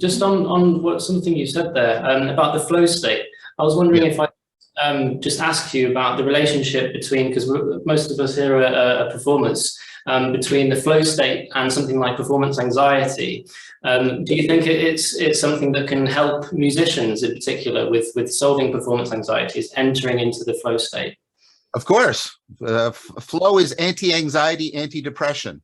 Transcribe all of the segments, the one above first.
Just on what something you said there about the flow state. I was wondering if I just ask you about the relationship between, because most of us here are performers, between the flow state and something like performance anxiety. Do you think it's something that can help musicians in particular with solving performance anxieties, entering into the flow state? Of course. Flow is anti-anxiety, anti-depression.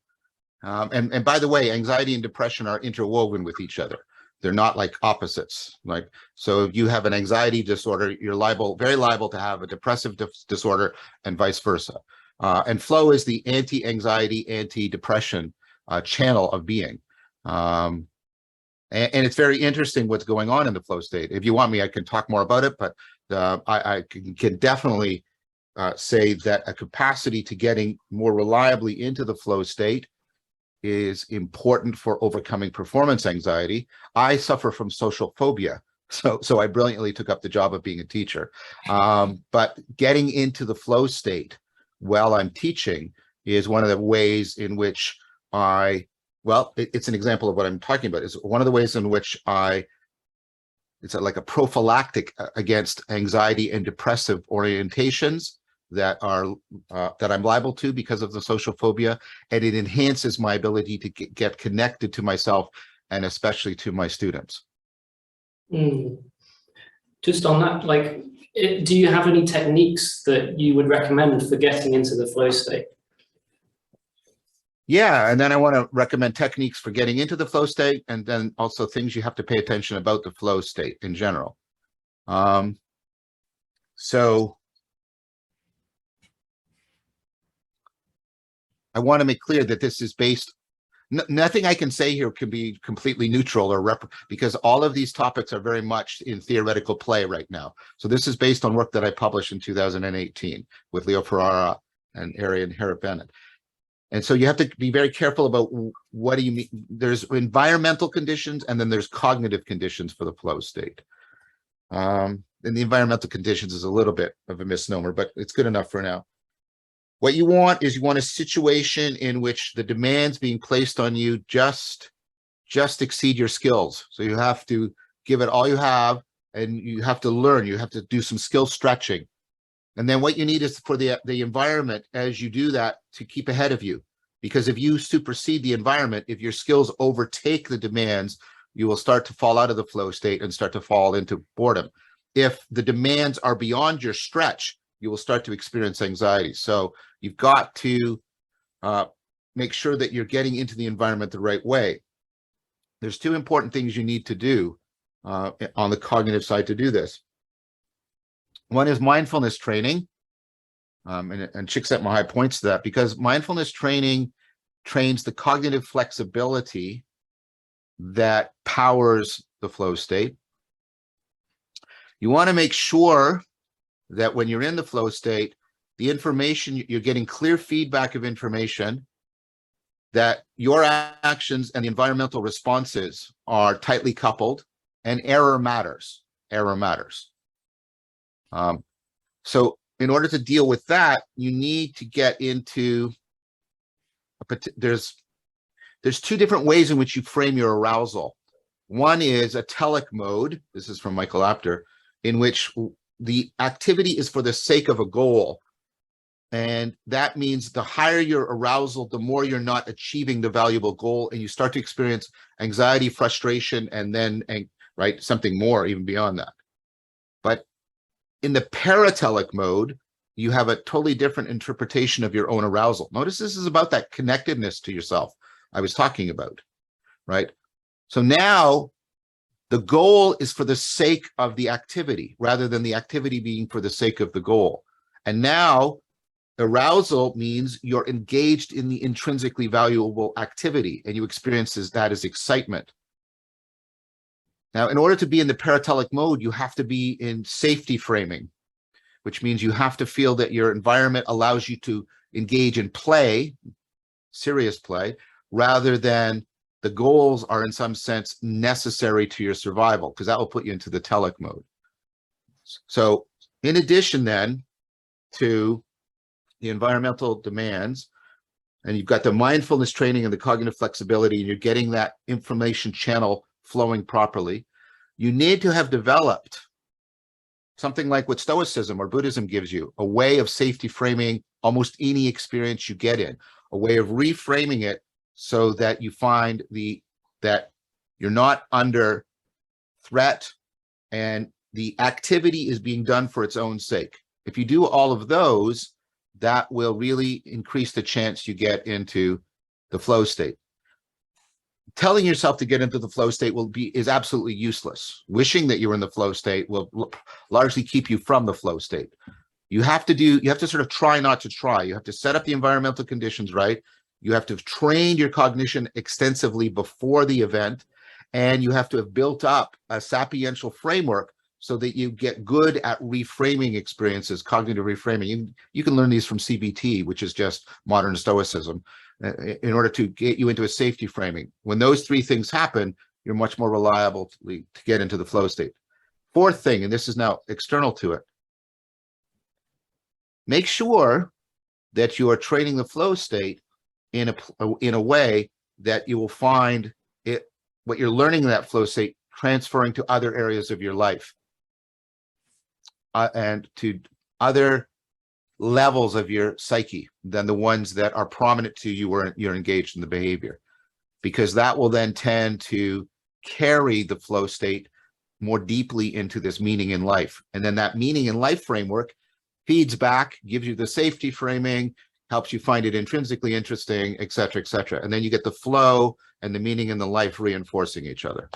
And by the way, anxiety and depression are interwoven with each other. They're not like opposites. Like, so if you have an anxiety disorder, you're very liable to have a depressive disorder, and vice versa. And flow is the anti-anxiety, anti-depression channel of being. And it's very interesting what's going on in the flow state. If you want me, I can talk more about it, but I can definitely say that a capacity to getting more reliably into the flow state is important for overcoming performance anxiety. I suffer from social phobia, so I brilliantly took up the job of being a teacher. But getting into the flow state while I'm teaching is one of the ways in which it's an example of what I'm talking about. It's one of the ways in which it's like a prophylactic against anxiety and depressive orientations that I'm liable to because of the social phobia, and it enhances my ability to get connected to myself and especially to my students. Just on that, like, do you have any techniques that you would recommend for getting into the flow state? Yeah, and then I want to recommend techniques for getting into the flow state, and then also things you have to pay attention about the flow state in general. So I want to make clear that this is based, nothing I can say here can be completely neutral or because all of these topics are very much in theoretical play right now. So this is based on work that I published in 2018 with Leo Ferrara and Arian Harrop-Bennett. And so you have to be very careful about what do you mean. There's environmental conditions and then there's cognitive conditions for the flow state. And the environmental conditions is a little bit of a misnomer, but it's good enough for now. What you want is you want a situation in which the demands being placed on you just exceed your skills. So you have to give it all you have, and you have to learn. You have to do some skill stretching. And then what you need is for the environment as you do that to keep ahead of you. Because if you supersede the environment, if your skills overtake the demands, you will start to fall out of the flow state and start to fall into boredom. If the demands are beyond your stretch, you will start to experience anxiety. So you've got to make sure that you're getting into the environment the right way. There's two important things you need to do on the cognitive side to do this. One is mindfulness training, and Csikszentmihalyi points to that, because mindfulness training trains the cognitive flexibility that powers the flow state. You want to make sure that when you're in the flow state, the information, you're getting clear feedback of information, that your actions and the environmental responses are tightly coupled, and error matters. Error matters. So in order to deal with that, you need to get into, there's two different ways in which you frame your arousal. One is a telic mode. This is from Michael Apter, in which the activity is for the sake of a goal. And that means the higher your arousal, the more you're not achieving the valuable goal, and you start to experience anxiety, frustration, and then, something more even beyond that. But in the paratelic mode, you have a totally different interpretation of your own arousal. Notice this is about that connectedness to yourself I was talking about, right? So now the goal is for the sake of the activity rather than the activity being for the sake of the goal. And now arousal means you're engaged in the intrinsically valuable activity and you experience that as excitement. Now, in order to be in the paratelic mode, you have to be in safety framing, which means you have to feel that your environment allows you to engage in play, serious play, rather than the goals are in some sense necessary to your survival, because that will put you into the telic mode. So in addition then to the environmental demands, and you've got the mindfulness training and the cognitive flexibility, and you're getting that information channel flowing properly, you need to have developed something like what Stoicism or Buddhism gives you, a way of safety framing almost any experience you get in, a way of reframing it so that you find that you're not under threat and the activity is being done for its own sake. If you do all of those, that will really increase the chance you get into the flow state. Telling yourself to get into the flow state is absolutely useless. Wishing that you're in the flow state will largely keep you from the flow state. You have to sort of try not to try. You have to set up the environmental conditions right. You have to have trained your cognition extensively before the event, and you have to have built up a sapiential framework so that you get good at reframing experiences, cognitive reframing. You can learn these from CBT, which is just modern Stoicism, in order to get you into a safety framing. When those three things happen, you're much more reliable to get into the flow state. Fourth thing, and this is now external to it, make sure that you are training the flow state in a way that you will find it, what you're learning in that flow state transferring to other areas of your life and to other levels of your psyche than the ones that are prominent to you where you're engaged in the behavior, because that will then tend to carry the flow state more deeply into this meaning in life. And then that meaning in life framework feeds back, gives you the safety framing, helps you find it intrinsically interesting, et cetera, et cetera. And then you get the flow and the meaning in the life reinforcing each other.